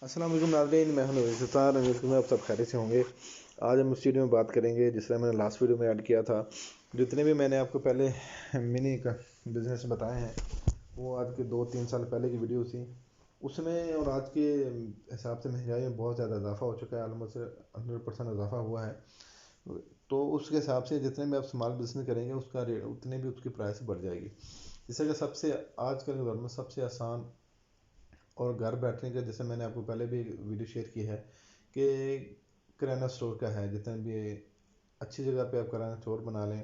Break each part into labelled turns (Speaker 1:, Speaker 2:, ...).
Speaker 1: السلام علیکم ناظرین، میں ہوں نوید ستار، امید میں آپ سب خیریت سے ہوں گے۔ آج ہم اس ویڈیو میں بات کریں گے، جس طرح میں نے لاسٹ ویڈیو میں ایڈ کیا تھا، جتنے بھی میں نے آپ کو پہلے منی کا بزنس بتائے ہیں وہ آج کے 2-3 سال پہلے کی ویڈیو تھی۔ اس میں اور آج کے حساب سے مہنگائی میں بہت زیادہ اضافہ ہو چکا ہے، آلموسٹ 100% اضافہ ہوا ہے۔ تو اس کے حساب سے جتنے بھی آپ اسمال بزنس کریں گے اس کا ریٹ اتنے بھی اس کی پرائس بڑھ جائے گی۔ جیسے کہ سب سے آج کل کے دور میں سب سے آسان اور گھر بیٹھنے کا، جیسے میں نے آپ کو پہلے بھی ویڈیو شیئر کی ہے کہ کرانہ اسٹور کا ہے، جتنے بھی اچھی جگہ پہ آپ کرانہ اسٹور بنا لیں،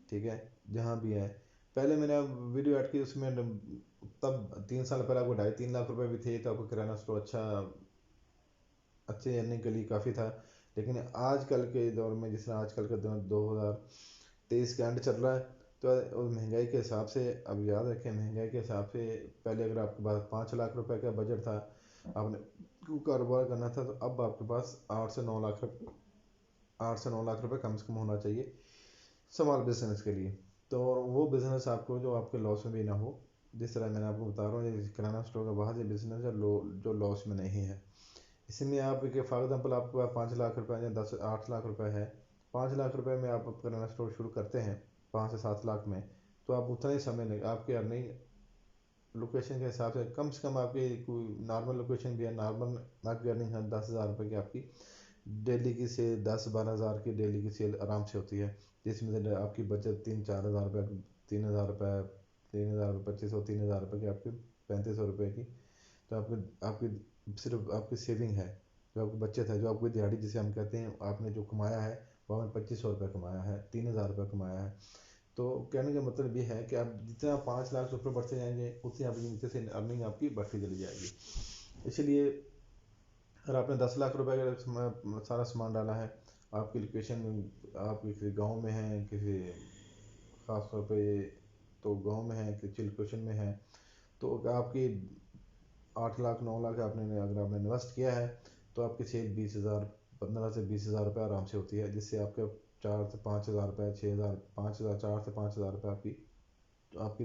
Speaker 1: ٹھیک ہے، جہاں بھی ہے۔ پہلے میں نے ویڈیو ایڈ کی، اس میں تب 3 سال پہلے آپ کو 2.5-3 لاکھ روپے بھی تھے، تو آپ کو کرانہ اسٹور اچھے ارننگ کے لیے کافی تھا۔ لیکن آج کل کے دور میں، جس طرح آج کل کا 2023 کا اینڈ چل رہا ہے، تو مہنگائی کے حساب سے اب یاد رکھیں، مہنگائی کے حساب سے پہلے اگر آپ کے پاس 5 لاکھ روپے کا بجٹ تھا، آپ نے کاروبار کرنا تھا، تو اب آپ کے پاس 8 سے 9 لاکھ روپے کم سے کم ہونا چاہیے اسمال بزنس کے لیے۔ تو وہ بزنس آپ کو جو آپ کے لاس میں بھی نہ ہو، جس طرح میں نے آپ کو بتا رہا ہوں، یہ کرانہ اسٹور کا بہت ہی بزنس ہے جو لاس میں نہیں ہے۔ اس میں آپ کہ فار ایگزامپل آپ کے پاس 5 لاکھ روپے یا 8 لاکھ روپے ہے، 5 لاکھ روپے میں آپ کرانہ اسٹور شروع کرتے ہیں 5 سے 7 لاکھ میں، تو آپ اتنا ہی سمجھ لیں آپ کی ارننگ لوکیشن کے حساب سے کم آپ کی کوئی نارمل لوکیشن بھی ہے، نارمل آپ کی ارننگ ہے 10,000 روپے کی، آپ کی ڈیلی کی سیل 10-12 ہزار کی ڈیلی کی سیل آرام سے ہوتی ہے، جس میں سے آپ کی بچت 3-4 ہزار روپے، 3,000 روپے، 3,000 3,000 روپے کی آپ کی 3,500 روپے کی، تو آپ کی صرف آپ کی سیونگ ہے، جو آپ کی بچت ہے، جو آپ کی دیہڑی جسے ہم کہتے ہیں، آپ نے جو کمایا ہے وہ ہمیں 2,500 روپے کمایا ہے، 3,000 روپے کمایا ہے۔ تو کہنے کا مطلب یہ ہے کہ آپ جتنا 5 لاکھ روپے بڑھتے جائیں گے، اتنی آپ کی نیچے سے ارننگ آپ کی بڑھتی چلی جائے گی۔ اسی لیے اگر آپ نے 10 لاکھ روپے کا سارا سامان ڈالا ہے، آپ کی لوکیشن آپ کسی گاؤں میں ہے، کسی خاص طور پہ تو گاؤں میں ہے، کسی لوکیشن میں ہے، تو آپ کی 8 لاکھ 9 لاکھ اگر آپ نے انویسٹ کیا ہے، تو آپ کی سیل 20,000 15 سے 20,000 روپے آرام سے ہوتی ہے، جس سے آپ کا 4 سے 5,000 روپے، 6,000 5,000 4 سے 5,000 روپے آپ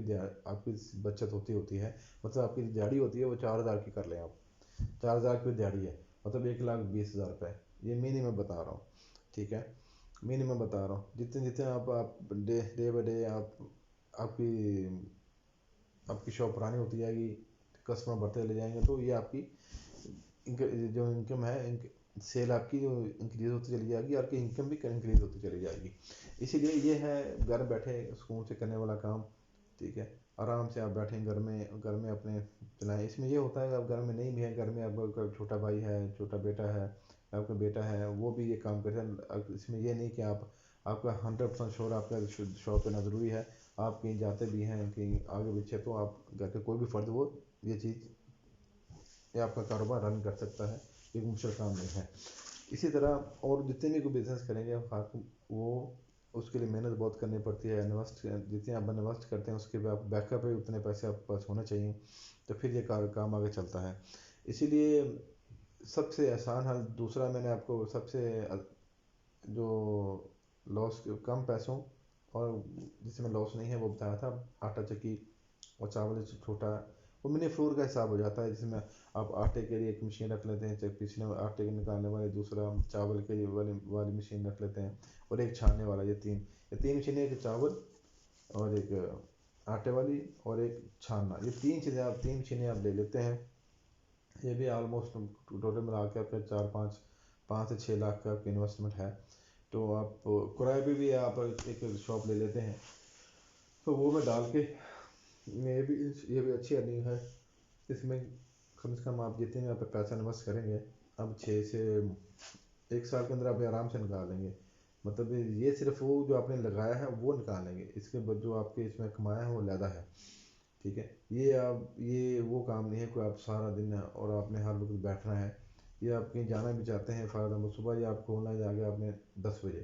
Speaker 1: کی بچت ہوتی ہے۔ مطلب آپ کی دیہڑی ہوتی ہے وہ 4,000 کی کر لیں، آپ 4,000 کی دیہڑی ہے، مطلب 1,20,000 روپے، یہ منیمم بتا رہا ہوں، ٹھیک ہے، منیمم بتا رہا ہوں۔ جتنے آپ ڈے بائی ڈے آپ کی شاپ پرانی ہوتی جائے گی، کسٹمر بڑھتے چلے جائیں گے، تو یہ آپ کی جو انکم ہے، سیل آپ کی جو انکریز ہوتی چلی جائے گی، آپ کی انکم بھی انکریز ہوتی چلی جائے گی۔ اسی لیے یہ ہے گھر بیٹھے سکون سے کرنے والا کام، ٹھیک ہے، آرام سے آپ بیٹھیں گھر میں اپنے چلائیں۔ اس میں یہ ہوتا ہے کہ آپ گھر میں نہیں بھی ہیں، گھر میں آپ کا چھوٹا بھائی ہے، چھوٹا بیٹا ہے، آپ کا بیٹا ہے، وہ بھی یہ کام کرتے ہیں۔ اس میں یہ نہیں کہ آپ کا 100% شور آپ کا شاپ پہ نہ ضروری ہے، آپ کہیں جاتے بھی ہیں، کہیں آگے پیچھے، تو آپ گھر کے کوئی بھی فرد وہ یہ چیز یہ آپ کا کاروبار رن کر سکتا ہے، یہ مشکل کام نہیں ہے۔ اسی طرح اور جتنے بھی کوئی بزنس کریں گے، وہ اس کے لیے محنت بہت کرنی پڑتی ہے، جتنے آپ انویسٹ کرتے ہیں اس کے بعد آپ بیک اپ ہے، اتنے پیسے آپ کے پاس ہونے چاہیے، تو پھر یہ کام آگے چلتا ہے۔ اسی لیے سب سے آسان حل دوسرا، میں نے آپ کو سب سے جو لاس کم پیسوں اور جس میں لاس نہیں ہے وہ بتایا تھا، آٹا چکی اور چاول چھوٹا، وہ منی فلور کا حساب ہو جاتا ہے، جس میں آپ آٹے کے لیے ایک مشین رکھ لیتے ہیں، پیسنے آٹے کے نکالنے والے، دوسرا چاول کے والی مشین رکھ لیتے ہیں، اور ایک چھاننے والا، یہ تین مشینیں، ایک چاول اور ایک آٹے والی اور ایک چھاننا، یہ تین مشینیں آپ لے لیتے ہیں۔ یہ بھی آلموسٹ ٹوٹل ملا کے آپ کا 5 سے 6 لاکھ کا آپ کی انویسٹمنٹ ہے۔ تو آپ کرائے پہ بھی آپ ایک شاپ لے لیتے ہیں، تو وہ میں ڈال کے یہ بھی اچھی ارننگ ہے۔ اس میں کم سے کم آپ جتنے میں آپ پیسہ انویسٹ کریں گے، اب 6 سے 1 سال کے اندر آپ آرام سے نکال لیں گے، مطلب یہ صرف وہ جو آپ نے لگایا ہے وہ نکال لیں گے، اس کے بعد جو آپ کے اس میں کمایا ہے وہ علیحدہ ہے، ٹھیک ہے۔ یہ وہ کام نہیں ہے کہ آپ سارا دن اور آپ نے ہر وقت بیٹھنا ہے، یہ آپ کہیں جانا بھی چاہتے ہیں، فار ایگزامپل صبح ہی آپ کھولنا ہے، جا کے آپ نے 10 بجے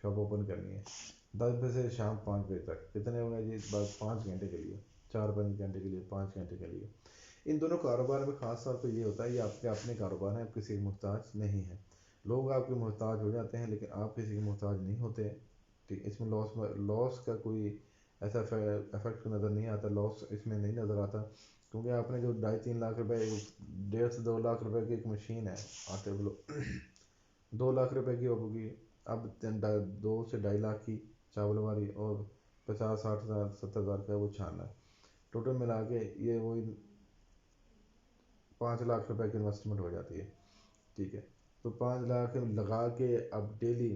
Speaker 1: شاپ اوپن کرنی ہے، 10 بجے سے شام 5 بجے تک، کتنے ہو گئے جی؟ بس 5 گھنٹے کے لیے، 4-5 گھنٹے کے لیے، 5 گھنٹے کے لیے۔ ان دونوں کاروبار میں خاص طور پہ یہ ہوتا ہے، یہ آپ کے اپنے کاروبار ہیں، آپ کسی کے محتاج نہیں ہیں۔ لوگ آپ کے محتاج ہو جاتے ہیں، لیکن آپ کسی کے محتاج نہیں ہوتے، ٹھیک۔ اس میں لاس کا کوئی ایسا افیکٹ نظر نہیں آتا، لاس اس میں نہیں نظر آتا، کیونکہ آپ نے جو 2.5-3 لاکھ روپے 1.5 سے 2 لاکھ روپے کی ایک مشین ہے آٹے بلو 2 لاکھ روپے کی ہوگی، اب 2 سے 2.5 لاکھ کی چاول والی، اور 50-60 ہزار 70 ہزار کا وہ چھاننا ہے، ٹوٹل ملا کے یہ وہی 5 لاکھ روپے کی انویسٹمنٹ ہو جاتی ہے. ٹھیک ہے، تو 5 لاکھ لگا کے اب ڈیلی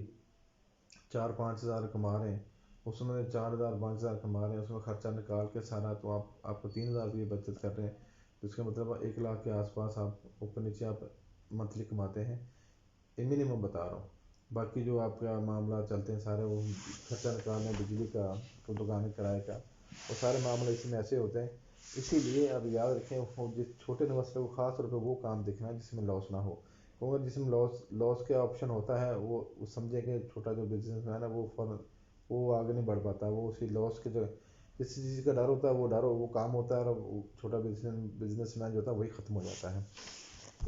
Speaker 1: 4-5 ہزار کما رہے ہیں، اس میں 4 ہزار 5 ہزار کما رہے ہیں، اس میں خرچہ نکال کے سارا تو آپ کو 3 ہزار کی بچت کر رہے ہیں. تو اس کا مطلب 1 لاکھ کے آس پاس آپ اوپر نیچے آپ منتھلی کماتے ہیں. یہ منیمم بتا رہا ہوں، باقی جو آپ کا معاملہ چلتے ہیں سارے وہ خرچہ نکالنے، بجلی کا، دکان کرائے کا، وہ سارے معاملے اس میں ایسے ہوتے ہیں. اسی لیے اب یاد رکھیں، جس چھوٹے انویسٹر کو خاص طور پہ وہ کام دیکھنا ہے جس میں لاس نہ ہو، کیونکہ جس میں لاس کا آپشن ہوتا ہے وہ سمجھے کہ چھوٹا جو بزنس مین ہے وہ فوراً وہ آگے نہیں بڑھ پاتا، وہ اسی لاس کے جو جس چیز کا ڈر ہوتا ہے وہ کام ہوتا ہے، اور چھوٹا بزنس مین جو ہوتا ہے وہی ختم ہو جاتا ہے.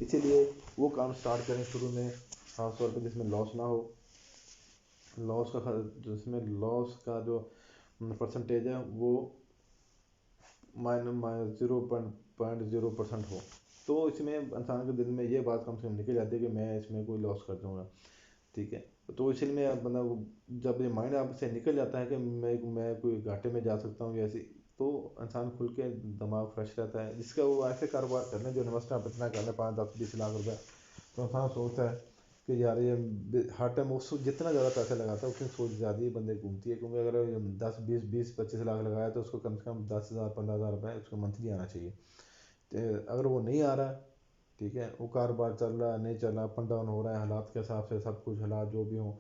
Speaker 1: اسی لیے وہ کام سٹارٹ کریں شروع میں، خاص طور پہ جس میں لاس نہ ہو. جس میں لاس کا جو پرسنٹیج ہے وہ -0.0% ہو، تو اس میں انسان کے دل میں یہ بات کم سے کم نکل جاتی ہے کہ میں اس میں کوئی لاس کر دوں گا. ٹھیک ہے، تو اس لیے بندہ جب یہ مائنڈ آپ سے نکل جاتا ہے کہ میں کوئی گھاٹے میں جا سکتا ہوں ایسی، تو انسان کھل کے دماغ فریش رہتا ہے. جس کا وہ ایسے کاروبار کرنے جو انویسٹر آپ اتنا کر لیں 5-10-20 لاکھ روپے، تو انسان سوچتا ہے کہ یار یہ ہر ٹائم اس جتنا زیادہ پیسے لگاتا ہے اتنی سوچ زیادہ ہی بندے گھومتی ہے. کیونکہ اگر 10-20-20-25 لاکھ لگایا تو اس کو کم سے کم 10,000-15,000 روپے اس کو منتھلی آنا چاہیے. اگر وہ نہیں آ رہا، ٹھیک ہے، وہ کاروبار چل رہا ہے نہیں چل رہا، اپ اینڈ ڈاؤن ہو رہا ہے حالات کے حساب سے، سب کچھ حالات جو بھی ہوں،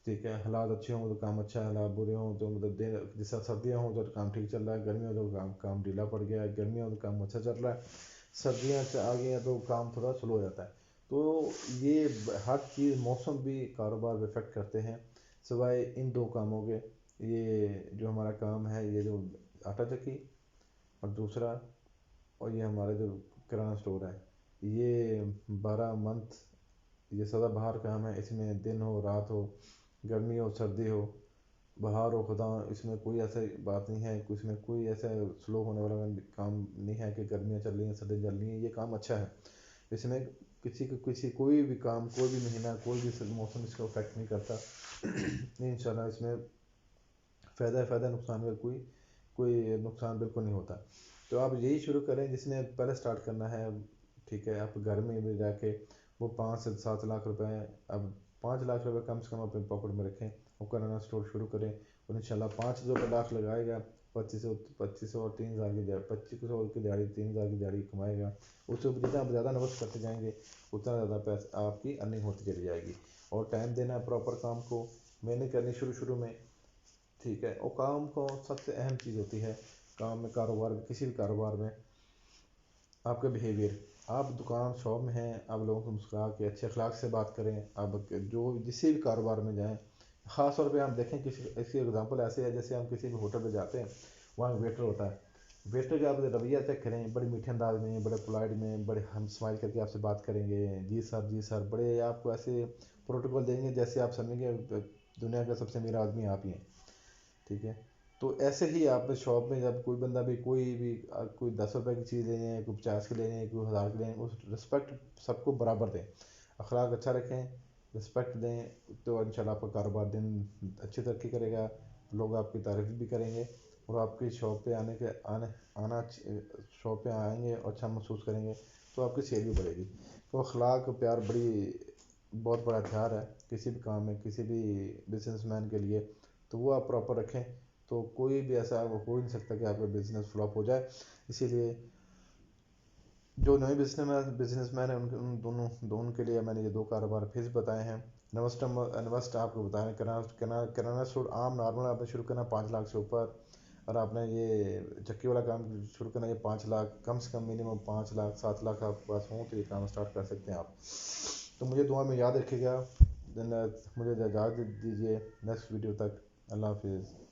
Speaker 1: ٹھیک ہے، حالات اچھے ہوں تو کام اچھا ہے، حالات برے ہوں تو مطلب جیسا سردیاں ہوں تو کام ٹھیک چل رہا ہے، گرمیاں تو کام ڈھیلا پڑ گیا ہے، گرمیاں تو کام اچھا چل رہا ہے، سردیاں آ گئی ہیں تو کام تھوڑا سلو ہو جاتا ہے. تو یہ ہر چیز موسم بھی کاروبار پہ افیکٹ کرتے ہیں، سوائے ان دو کاموں کے. یہ جو ہمارا کام ہے، یہ جو آٹا چکی اور دوسرا، اور یہ ہمارا جو کرانہ اسٹور ہے، یہ 12 منتھ یہ سدا بہار کام ہے. اس میں دن ہو رات ہو، گرمی ہو سردی ہو، بہار ہو خدا، اس میں کوئی ایسا بات نہیں ہے، اس میں کوئی ایسا سلو ہونے والا کام نہیں ہے کہ گرمیاں چل رہی ہیں سردیاں چل رہی ہیں. یہ کام اچھا ہے، اس میں کوئی بھی کام، کوئی بھی مہینہ، کوئی بھی موسم اس کو افیکٹ نہیں کرتا. انشاءاللہ اس میں فائدہ نقصان کا کوئی نقصان بالکل نہیں ہوتا. تو آپ یہی شروع کریں جس نے پہلے سٹارٹ کرنا ہے. ٹھیک ہے، آپ گھر میں بھی جا کے وہ 5 سے 7 لاکھ روپے، اب 5 لاکھ روپے کم سے کم اپنے پاکٹ میں رکھیں، وہ کرانہ اسٹور شروع کریں، اور انشاءاللہ 5 لاکھ لگائے گا، 2500 اور 3,000 کی 2500 کی دیہڑی 3,000 کی دیہڑی کمائے گا. اس سے جتنا آپ زیادہ انویسٹ کرتے جائیں گے اتنا زیادہ پیسے آپ کی ارننگ ہوتی چلی جائے گی. اور ٹائم دینا ہے پراپر کام کو، محنت کرنی شروع میں. ٹھیک ہے، اور کام کو سب سے اہم چیز ہوتی ہے کام میں، کاروبار میں، کسی بھی کاروبار میں آپ کا بیہیویئر. آپ دکان شاپ میں ہیں، آپ لوگوں کو مسکرا کے اچھے اخلاق سے بات کریں. آپ جو جسی بھی کاروبار میں جائیں، خاص طور پہ ہم دیکھیں اس کی ایگزامپل ایسے ہے جیسے ہم کسی بھی ہوٹل پہ جاتے ہیں، وہاں ویٹر ہوتا ہے، ویٹر کا آپ رویہ چیک کریں، بڑے میٹھے انداز میں، بڑے پولائٹ میں، بڑے ہم اسمائل کر کے آپ سے بات کریں گے، جی سر جی سر، بڑے آپ کو ایسے پروٹوکول دیں گے جیسے آپ سمجھیں گے دنیا کا سب سے امیر آدمی آپ ہی ہیں. ٹھیک ہے، تو ایسے ہی آپ شاپ میں جب کوئی بندہ بھی کوئی 10 روپے کی چیز لے ہیں، کوئی 50 کی لے ہیں، کوئی 1000 کی لے ہیں، اس رسپیکٹ سب کو برابر دیں، اخلاق اچھا رکھیں، رسپیکٹ دیں، تو انشاءاللہ آپ کا کاروبار دن اچھی ترقی کرے گا. لوگ آپ کی تعریف بھی کریں گے، اور آپ کی شاپ پہ شاپ پہ آئیں گے اور اچھا محسوس کریں گے، تو آپ کی سیل بھی بڑھے گی. تو اخلاق پیار بہت بڑا ہتھیار ہے کسی بھی کام میں، کسی بھی بزنس مین کے لیے. تو وہ آپ پراپر رکھیں تو کوئی بھی ایسا ہو نہیں سکتا کہ آپ کا بزنس فلاپ ہو جائے. اسی لیے جو نئے بزنس مین ہیں ان دونوں کے لیے میں نے یہ 2 کاروبار پھر بتائے ہیں. انویسٹ آپ کو بتائیں، کرانہ اسٹور عام نارمل آپ نے شروع کرنا 5 لاکھ سے اوپر، اور آپ نے یہ چکی والا کام شروع کرنا، یہ 5 لاکھ کم سے کم منیمم 5 لاکھ 7 لاکھ آپ کے پاس ہوں تو یہ کام اسٹارٹ کر سکتے ہیں آپ. تو مجھے دعا میں یاد رکھے گا. مجھے اجازت دیجیے نیکسٹ ویڈیو تک. اللہ حافظ.